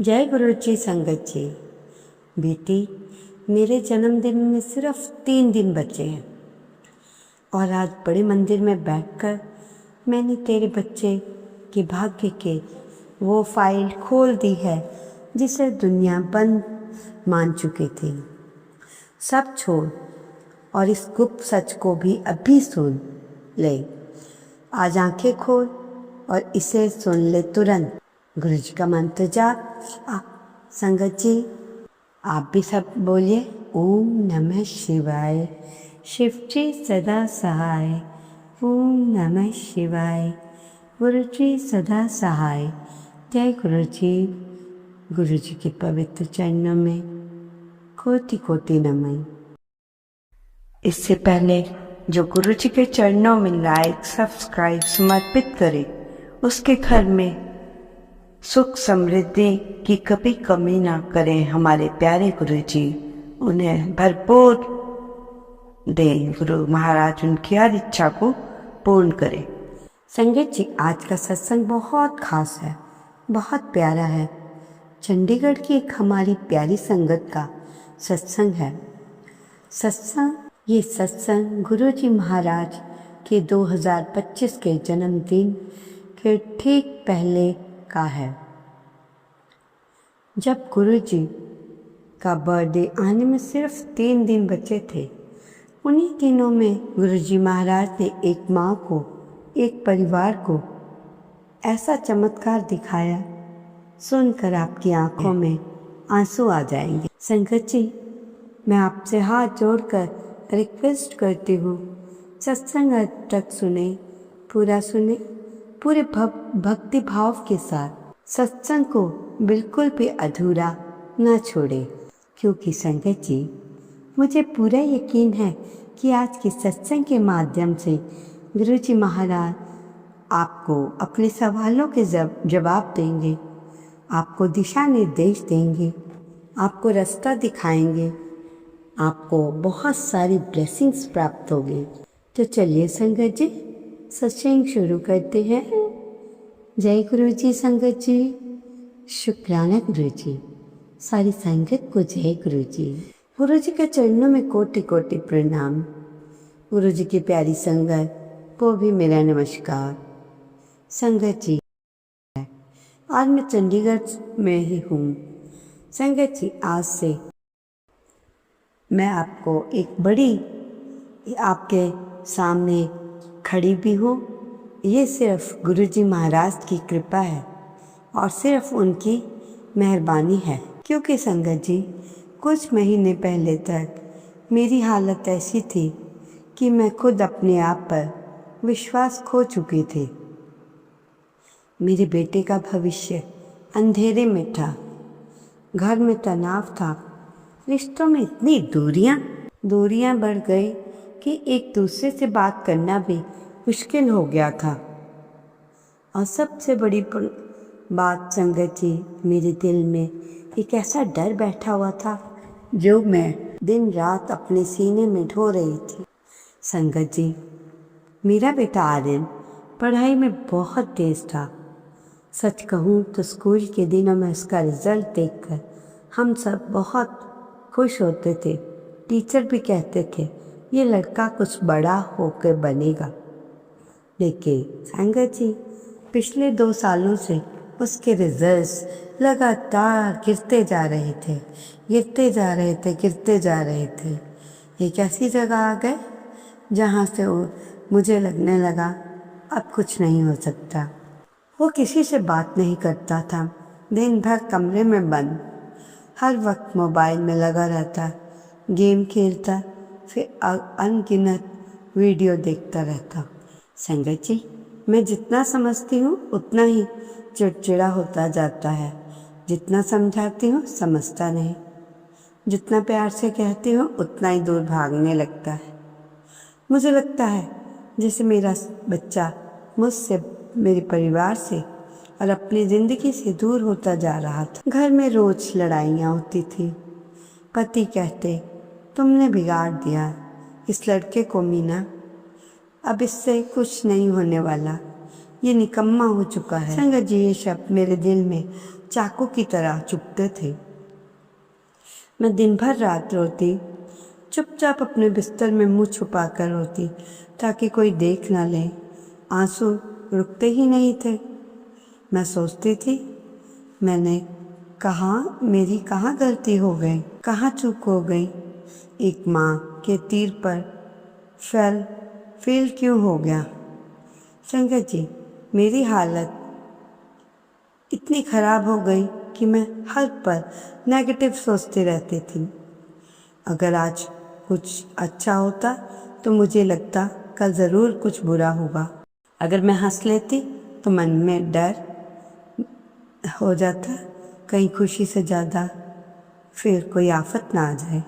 जय गुरु जी। संगत जी, बेटी, मेरे जन्मदिन में सिर्फ 3 दिन बचे हैं और आज बड़े मंदिर में बैठकर मैंने तेरे बच्चे के भाग्य के वो फाइल खोल दी है जिसे दुनिया बंद मान चुकी थी। सब छोड़ और इस गुप्त सच को भी अभी सुन ले। आज आंखें खोल और इसे सुन ले तुरंत। गुरु जी का मंत्र जाप। संगत जी, आप भी सब बोलिए, ओम नमः शिवाय। शिव जी सदा सहाय। ओम नमः शिवाय। गुरु जी सदा सहाय। जय गुरु जी। गुरु जी के पवित्र चरणों में कोटि कोटि नमन। इससे पहले जो गुरु जी के चरणों में लाइक सब्सक्राइब समर्पित करे, उसके घर में सुख समृद्धि की कभी कमी ना करें। हमारे प्यारे गुरु जी उन्हें भरपूर दें। गुरु महाराज उनकी हर इच्छा को पूर्ण करें। संगत जी, आज का सत्संग बहुत खास है, बहुत प्यारा है। चंडीगढ़ की एक हमारी प्यारी संगत का सत्संग है। ये सत्संग गुरु जी महाराज के 2025 के जन्मदिन के ठीक पहले का है, जब गुरु जी का बर्थडे आने में सिर्फ 3 दिन बचे थे। उन्हीं दिनों में गुरु जी महाराज ने एक माँ को, एक परिवार को ऐसा चमत्कार दिखाया, सुनकर आपकी आंखों में आंसू आ जाएंगे। संगत जी, मैं आपसे हाथ जोड़कर रिक्वेस्ट करती हूँ, सत्संग अब तक सुने, पूरा सुने, पूरे भक्ति भाव के साथ। सत्संग को बिल्कुल भी अधूरा ना छोड़े, क्योंकि संगत जी, मुझे पूरा यकीन है कि आज के सत्संग के माध्यम से गुरु जी महाराज आपको अपने सवालों के जवाब देंगे, आपको दिशा निर्देश देंगे, आपको रास्ता दिखाएंगे, आपको बहुत सारी ब्लेसिंग्स प्राप्त होगी। तो चलिए संगत जी, सत्संग शुरू करते हैं। जय गुरु जी। संगत जी, शुक्राना गुरु जी। सारी संगत को जय गुरु जी। गुरु जी के चरणों में कोटि कोटि प्रणाम। गुरु जी की प्यारी संगत को भी मेरा नमस्कार। संगत जी, आज मैं चंडीगढ़ में ही हूँ। संगत जी, आज से मैं आपको एक बड़ी आपके सामने खड़ी भी हूँ। ये सिर्फ गुरु जी महाराज की कृपा है और सिर्फ उनकी मेहरबानी है, क्योंकि संगत जी, कुछ महीने पहले तक मेरी हालत ऐसी थी कि मैं खुद अपने आप पर विश्वास खो चुकी थी। मेरे बेटे का भविष्य अंधेरे में था, घर में तनाव था, रिश्तों में इतनी दूरियां बढ़ गई कि एक दूसरे से बात करना भी मुश्किल हो गया था। और सबसे बड़ी बात संगत जी, मेरे दिल में एक ऐसा डर बैठा हुआ था जो मैं दिन रात अपने सीने में ढो रही थी। संगत जी, मेरा बेटा आर्यन पढ़ाई में बहुत तेज था। सच कहूँ तो स्कूल के दिनों में उसका रिजल्ट देखकर हम सब बहुत खुश होते थे। टीचर भी कहते थे ये लड़का कुछ बड़ा होकर बनेगा। लेकिन संगत जी, पिछले 2 सालों से उसके रिजल्ट्स लगातार गिरते जा रहे थे। एक ऐसी जगह आ गए जहाँ से मुझे लगने लगा अब कुछ नहीं हो सकता। वो किसी से बात नहीं करता था, दिन भर कमरे में बंद, हर वक्त मोबाइल में लगा रहता, गेम खेलता, फिर अनगिनत वीडियो देखता रहता। संगत जी, मैं जितना समझती हूँ उतना ही चिड़चिड़ा होता जाता है। जितना समझाती हूँ समझता नहीं, जितना प्यार से कहती हूँ उतना ही दूर भागने लगता है। मुझे लगता है जैसे मेरा बच्चा मुझसे, मेरे परिवार से और अपनी ज़िंदगी से दूर होता जा रहा था। घर में रोज़ लड़ाइयाँ होती थी। पति कहते, तुमने बिगाड़ दिया इस लड़के को मीना, अब इससे कुछ नहीं होने वाला, ये निकम्मा हो चुका है। संगत जी, ये शब्द मेरे दिल में चाकू की तरह चुभते थे। मैं दिन भर रात रोती, चुपचाप अपने बिस्तर में मुंह छुपा कर रोती ताकि कोई देख ना ले। आंसू रुकते ही नहीं थे। मैं सोचती थी, मेरी कहाँ गलती हो गई, कहाँ चूक हो गई। एक माँ के तीर पर फेल क्यों हो गया। संगत जी, मेरी हालत इतनी ख़राब हो गई कि मैं हर पल नेगेटिव सोचती रहती थी। अगर आज कुछ अच्छा होता तो मुझे लगता कल ज़रूर कुछ बुरा होगा। अगर मैं हंस लेती तो मन में डर हो जाता, कहीं खुशी से ज़्यादा फिर कोई आफत ना आ जाए।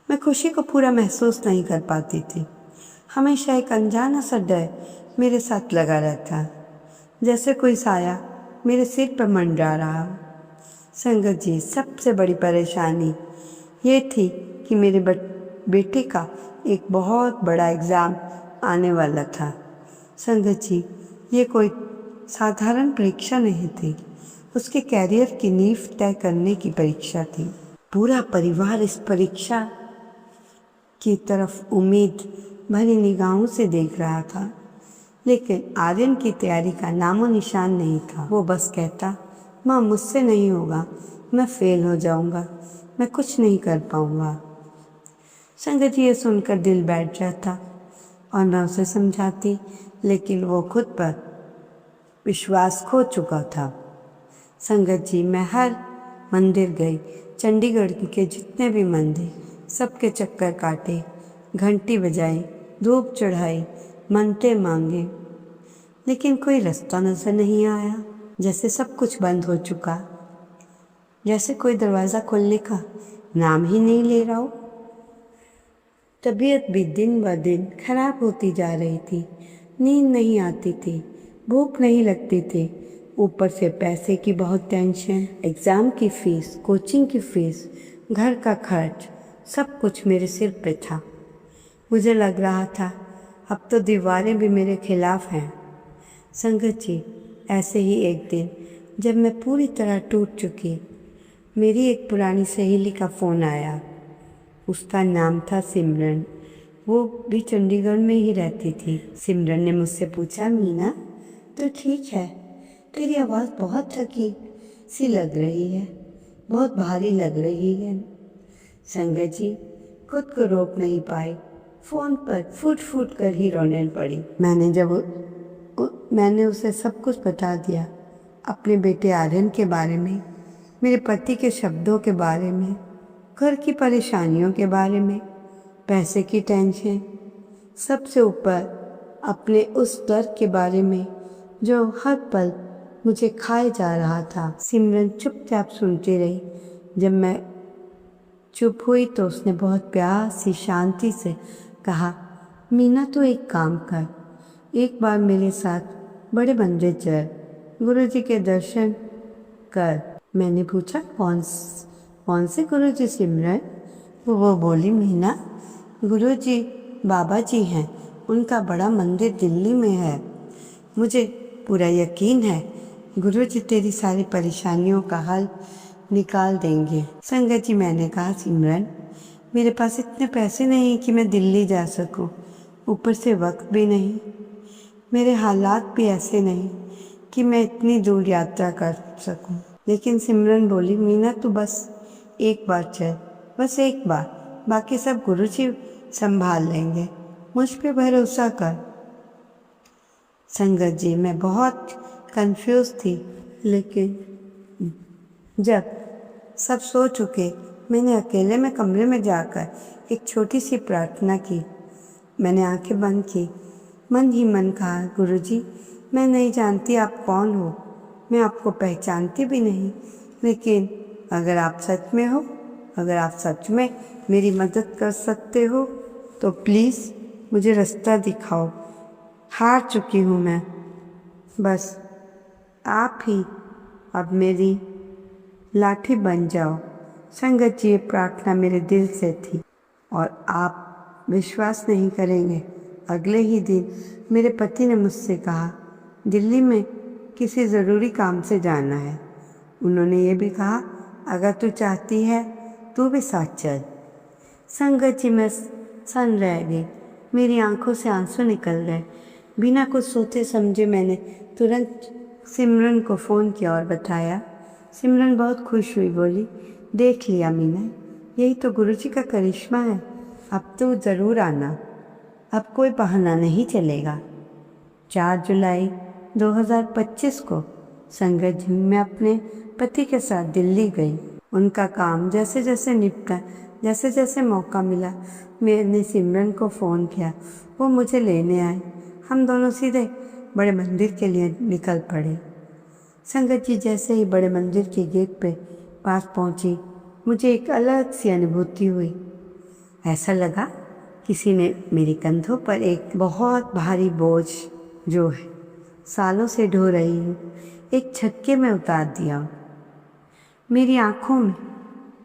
मैं खुशी को पूरा महसूस नहीं कर पाती थी। हमेशा एक अनजाना सा डर मेरे साथ लगा रहता, जैसे कोई साया मेरे सिर पर मंडरा रहा हो। संगत जी, सबसे बड़ी परेशानी ये थी कि मेरे बेटे का एक बहुत बड़ा एग्ज़ाम आने वाला था। संगत जी, ये कोई साधारण परीक्षा नहीं थी, उसके कैरियर की नींव तय करने की परीक्षा थी। पूरा परिवार इस परीक्षा की तरफ उम्मीद भरी निगाहों से देख रहा था, लेकिन आर्यन की तैयारी का नामो निशान नहीं था। वो बस कहता, माँ मुझसे नहीं होगा, मैं फेल हो जाऊँगा, मैं कुछ नहीं कर पाऊँगा। संगत जी, ये सुनकर दिल बैठ जाता और मैं उसे समझाती, लेकिन वो खुद पर विश्वास खो चुका था। संगत जी, मैं हर मंदिर गई, चंडीगढ़ के जितने भी मंदिर, सबके चक्कर काटे, घंटी बजाई, धूप चढ़ाई, मन्नतें मांगे, लेकिन कोई रास्ता नजर नहीं आया। जैसे सब कुछ बंद हो चुका, जैसे कोई दरवाज़ा खोलने का नाम ही नहीं ले रहा हो। तबीयत भी दिन ब दिन खराब होती जा रही थी। नींद नहीं आती थी, भूख नहीं लगती थी, ऊपर से पैसे की बहुत टेंशन, एग्ज़ाम की फ़ीस, कोचिंग की फ़ीस, घर का खर्च, सब कुछ मेरे सिर पे था। मुझे लग रहा था अब तो दीवारें भी मेरे खिलाफ हैं। संगत जी, ऐसे ही एक दिन जब मैं पूरी तरह टूट चुकी, मेरी एक पुरानी सहेली का फ़ोन आया। उसका नाम था सिमरन, वो भी चंडीगढ़ में ही रहती थी। सिमरन ने मुझसे पूछा, मीना तो ठीक है, तेरी आवाज़ बहुत थकी सी लग रही है, बहुत भारी लग रही है। संगत जी, खुद को रोक नहीं पाई, फ़ोन पर फूट फूट कर ही रोने पड़ी। मैंने उसे सब कुछ बता दिया, अपने बेटे आर्यन के बारे में, मेरे पति के शब्दों के बारे में, घर की परेशानियों के बारे में, पैसे की टेंशन, सबसे ऊपर अपने उस डर के बारे में जो हर पल मुझे खाए जा रहा था। सिमरन चुपचाप सुनती रही। जब मैं चुप हुई तो उसने बहुत प्यार सी शांति से कहा, मीना तू एक काम कर, एक बार मेरे साथ बड़े मंदिर चल, गुरुजी के दर्शन कर। मैंने पूछा, कौन से गुरुजी सिमरन? वो बोली, मीना, गुरुजी बाबा जी हैं, उनका बड़ा मंदिर दिल्ली में है। मुझे पूरा यकीन है गुरुजी तेरी सारी परेशानियों का हल निकाल देंगे। संगत जी, मैंने कहा, सिमरन, मेरे पास इतने पैसे नहीं कि मैं दिल्ली जा सकूं, ऊपर से वक्त भी नहीं, मेरे हालात भी ऐसे नहीं कि मैं इतनी दूर यात्रा कर सकूं। लेकिन सिमरन बोली, मीना तू बस एक बार चल, बस एक बार, बाकी सब गुरुजी संभाल लेंगे, मुझ पे भरोसा कर। संगत जी, मैं बहुत कंफ्यूज थी, लेकिन जब सब सो चुके, मैंने अकेले में कमरे में जाकर एक छोटी सी प्रार्थना की। मैंने आंखें बंद की, मन ही मन कहा, गुरुजी, मैं नहीं जानती आप कौन हो, मैं आपको पहचानती भी नहीं, लेकिन अगर आप सच में हो, अगर आप सच में मेरी मदद कर सकते हो तो प्लीज़ मुझे रास्ता दिखाओ। हार चुकी हूँ मैं, बस आप ही अब मेरी लाठी बन जाओ। संगत जी, ये प्रार्थना मेरे दिल से थी और आप विश्वास नहीं करेंगे, अगले ही दिन मेरे पति ने मुझसे कहा, दिल्ली में किसी ज़रूरी काम से जाना है, उन्होंने ये भी कहा, अगर तू चाहती है तू भी साथ चल। संगत जी, मैं सन रह गई, मेरी आंखों से आंसू निकल गए। बिना कुछ सोचे समझे मैंने तुरंत सिमरन को फ़ोन किया और बताया। सिमरन बहुत खुश हुई, बोली, देख लिया मीना, यही तो गुरुजी का करिश्मा है। अब तो ज़रूर आना, अब कोई बहाना नहीं चलेगा। 4 जुलाई 2025 को संगत जी मैं अपने पति के साथ दिल्ली गई। उनका काम जैसे जैसे निपटा, जैसे जैसे मौका मिला, मैंने सिमरन को फ़ोन किया, वो मुझे लेने आए। हम दोनों सीधे बड़े मंदिर के लिए निकल पड़े। संगत जी जैसे ही बड़े मंदिर के गेट पे पास पहुंची, मुझे एक अलग सी अनुभूति हुई। ऐसा लगा किसी ने मेरे कंधों पर एक बहुत भारी बोझ जो है सालों से ढो रही हूँ, एक झटके में उतार दिया। मेरी आंखों में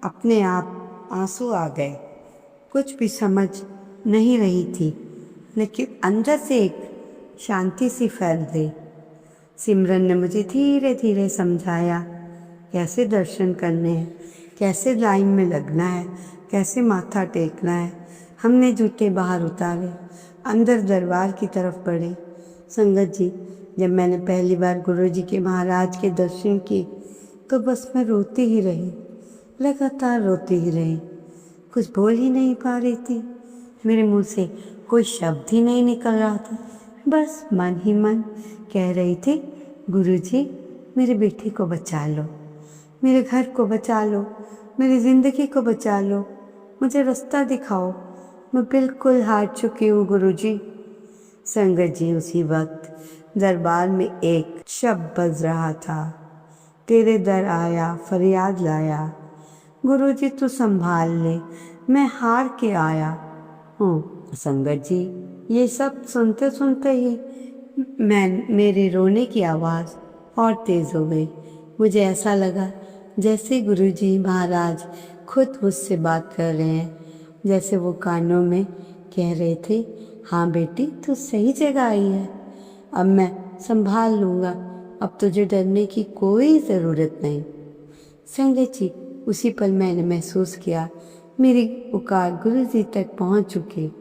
अपने आप आंसू आ गए। कुछ भी समझ नहीं रही थी, लेकिन अंदर से एक शांति सी फैल गई। सिमरन ने मुझे धीरे धीरे समझाया कैसे दर्शन करने हैं, कैसे लाइन में लगना है, कैसे माथा टेकना है। हमने जूते बाहर उतारे, अंदर दरबार की तरफ बढ़े। संगत जी, जब मैंने पहली बार गुरुजी के महाराज के दर्शन किए तो बस मैं रोती ही रही, लगातार रोती ही रही। कुछ बोल ही नहीं पा रही थी, मेरे मुंह से कोई शब्द ही नहीं निकल रहा था। बस मन ही मन कह रही थी, गुरुजी मेरे बेटे को बचा लो, मेरे घर को बचा लो, मेरी ज़िंदगी को बचा लो, मुझे रास्ता दिखाओ, मैं बिल्कुल हार चुकी हूँ गुरुजी। संगत जी, उसी वक्त दरबार में एक शब्द बज रहा था, तेरे दर आया फरियाद लाया, गुरुजी तू संभाल ले, मैं हार के आया हूँ। संगत जी, ये सब सुनते सुनते ही मेरे रोने की आवाज़ और तेज़ हो गई। मुझे ऐसा लगा जैसे गुरुजी महाराज खुद मुझसे बात कर रहे हैं, जैसे वो कानों में कह रहे थे, हाँ बेटी तू सही जगह आई है, अब मैं संभाल लूँगा, अब तुझे डरने की कोई ज़रूरत नहीं। संगत जी, उसी पल मैंने महसूस किया मेरी पुकार गुरुजी तक पहुँच चुकी।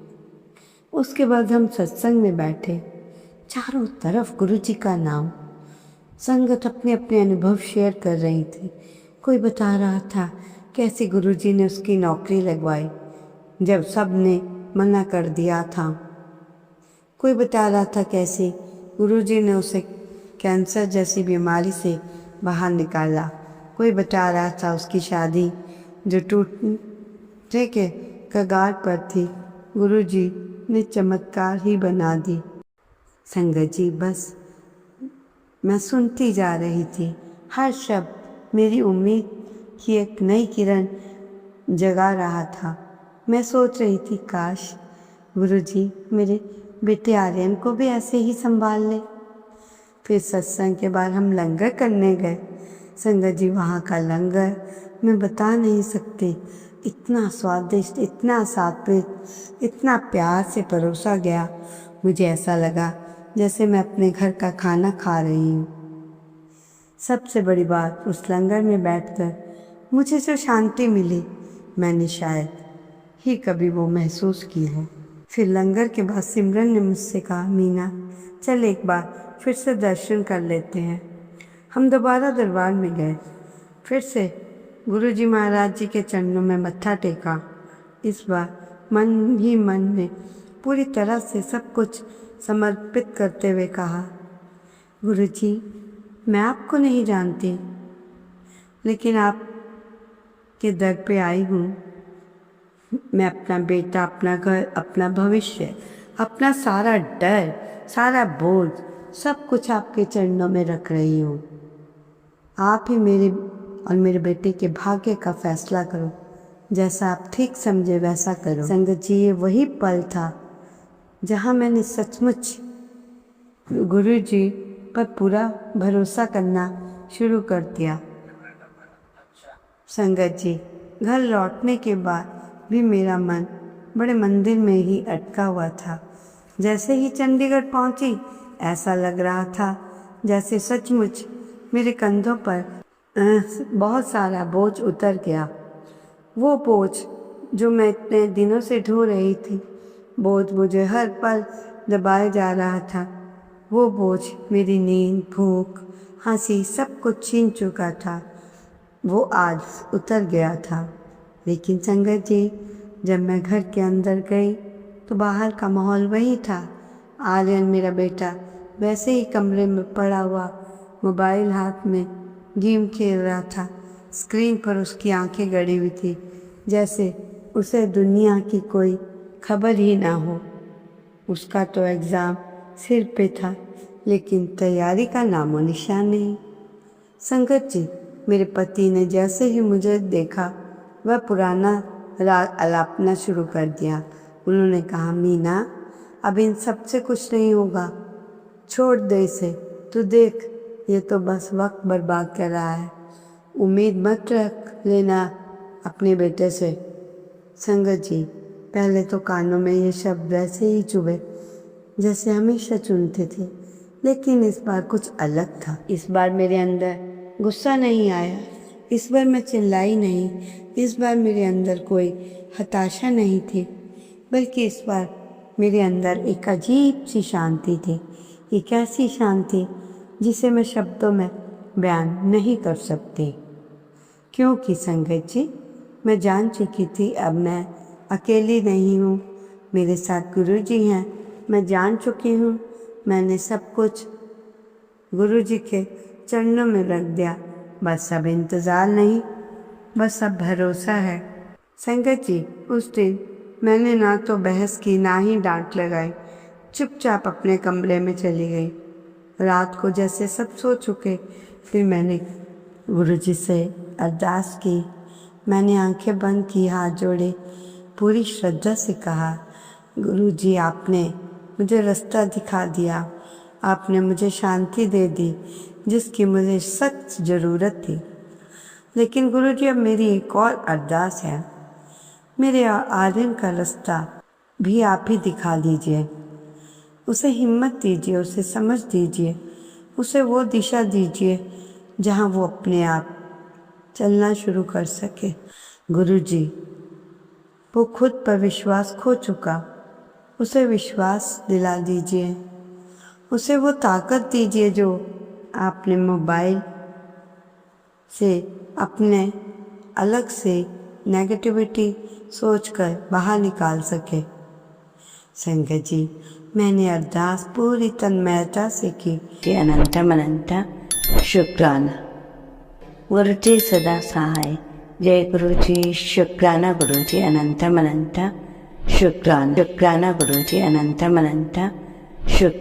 उसके बाद हम सत्संग में बैठे, चारों तरफ गुरुजी का नाम। संगत अपने अपने अनुभव शेयर कर रही थी। कोई बता रहा था कैसे गुरुजी ने उसकी नौकरी लगवाई जब सब ने मना कर दिया था। कोई बता रहा था कैसे गुरुजी ने उसे कैंसर जैसी बीमारी से बाहर निकाला। कोई बता रहा था उसकी शादी जो टूटने के कगार पर थी, गुरुजी ने चमत्कार ही बना दी। संगत जी, बस मैं सुनती जा रही थी। हर शब्द मेरी उम्मीद की एक नई किरण जगा रहा था। मैं सोच रही थी, काश गुरुजी मेरे बेटे आर्यन को भी ऐसे ही संभाल ले। फिर सत्संग के बाद हम लंगर करने गए। संगत जी, वहाँ का लंगर मैं बता नहीं सकती, इतना स्वादिष्ट, इतना सात्विक, इतना प्यार से परोसा गया। मुझे ऐसा लगा जैसे मैं अपने घर का खाना खा रही हूँ। सबसे बड़ी बात, उस लंगर में बैठकर मुझे जो शांति मिली, मैंने शायद ही कभी वो महसूस की हो। फिर लंगर के बाद सिमरन ने मुझसे कहा, मीना चल एक बार फिर से दर्शन कर लेते हैं। हम दोबारा दरबार में गए, फिर से गुरुजी महाराज जी के चरणों में मत्था टेका। इस बार मन ही मन ने पूरी तरह से सब कुछ समर्पित करते हुए कहा, गुरुजी मैं आपको नहीं जानती, लेकिन आपके दर पे आई हूँ। मैं अपना बेटा, अपना घर, अपना भविष्य, अपना सारा डर, सारा बोझ, सब कुछ आपके चरणों में रख रही हूँ। आप ही मेरे और मेरे बेटे के भाग्य का फैसला करो, जैसा आप ठीक समझे वैसा करो। संगत जी, ये वही पल था जहाँ मैंने सचमुच गुरुजी पर पूरा भरोसा करना शुरू कर दिया। संगत जी, घर लौटने के बाद भी मेरा मन बड़े मंदिर में ही अटका हुआ था। जैसे ही चंडीगढ़ पहुंची, ऐसा लग रहा था जैसे सचमुच मेरे कंधों पर बहुत सारा बोझ उतर गया। वो बोझ जो मैं इतने दिनों से ढो रही थी, बोझ मुझे हर पल दबाए जा रहा था। वो बोझ मेरी नींद, भूख, हंसी सब कुछ छीन चुका था। वो आज उतर गया था। लेकिन संगत जी, जब मैं घर के अंदर गई तो बाहर का माहौल वही था। आर्यन मेरा बेटा वैसे ही कमरे में पड़ा हुआ मोबाइल हाथ में गेम खेल रहा था। स्क्रीन पर उसकी आंखें गड़ी हुई थी, जैसे उसे दुनिया की कोई खबर ही ना हो। उसका तो एग्ज़ाम सिर पे था, लेकिन तैयारी का नामो निशान नहीं। संगत जी, मेरे पति ने जैसे ही मुझे देखा, वह पुराना राग अलापना शुरू कर दिया। उन्होंने कहा, मीना, अब इन सब से कुछ नहीं होगा, छोड़ दे इसे। तू देख, ये तो बस वक्त बर्बाद कर रहा है। उम्मीद मत रख लेना अपने बेटे से। संगत जी, पहले तो कानों में ये शब्द वैसे ही चुभे जैसे हमेशा चुनते थे, लेकिन इस बार कुछ अलग था। इस बार मेरे अंदर गुस्सा नहीं आया, इस बार मैं चिल्लाई नहीं, इस बार मेरे अंदर कोई हताशा नहीं थी, बल्कि इस बार मेरे अंदर एक अजीब सी शांति थी। एक ऐसी शांति जिसे मैं शब्दों में बयान नहीं कर सकती। क्योंकि संगत जी, मैं जान चुकी थी अब मैं अकेली नहीं हूँ, मेरे साथ गुरुजी हैं। मैं जान चुकी हूँ, मैंने सब कुछ गुरुजी के चरणों में रख दिया। बस अब इंतज़ार नहीं, बस अब भरोसा है। संगत जी, उस दिन मैंने ना तो बहस की, ना ही डांट लगाई। चुपचाप अपने कमरे में चली गई। रात को जैसे सब सो चुके, फिर मैंने गुरुजी से अरदास की। मैंने आंखें बंद की, हाथ जोड़े, पूरी श्रद्धा से कहा, गुरुजी, आपने मुझे रास्ता दिखा दिया, आपने मुझे शांति दे दी जिसकी मुझे सख्त ज़रूरत थी। लेकिन गुरुजी, अब मेरी एक और अरदास है, मेरे आर्यन का रास्ता भी आप ही दिखा दीजिए। उसे हिम्मत दीजिए, उसे समझ दीजिए, उसे वो दिशा दीजिए जहाँ वो अपने आप चलना शुरू कर सके। गुरुजी, वो खुद पर विश्वास खो चुका, उसे विश्वास दिला दीजिए, उसे वो ताकत दीजिए जो आपने मोबाइल से अपने अलग से नेगेटिविटी सोचकर बाहर निकाल सके। संगत जी, मैंने अरदास पूरी तन्मयता से की। अनंत शुक्राना। गुरुजी सदा सहाय। जय गुरुजी। शुक्राना गुरुजी। अनंत शुक्राना। शुक्राना गुरुजी। अनंत शुक्र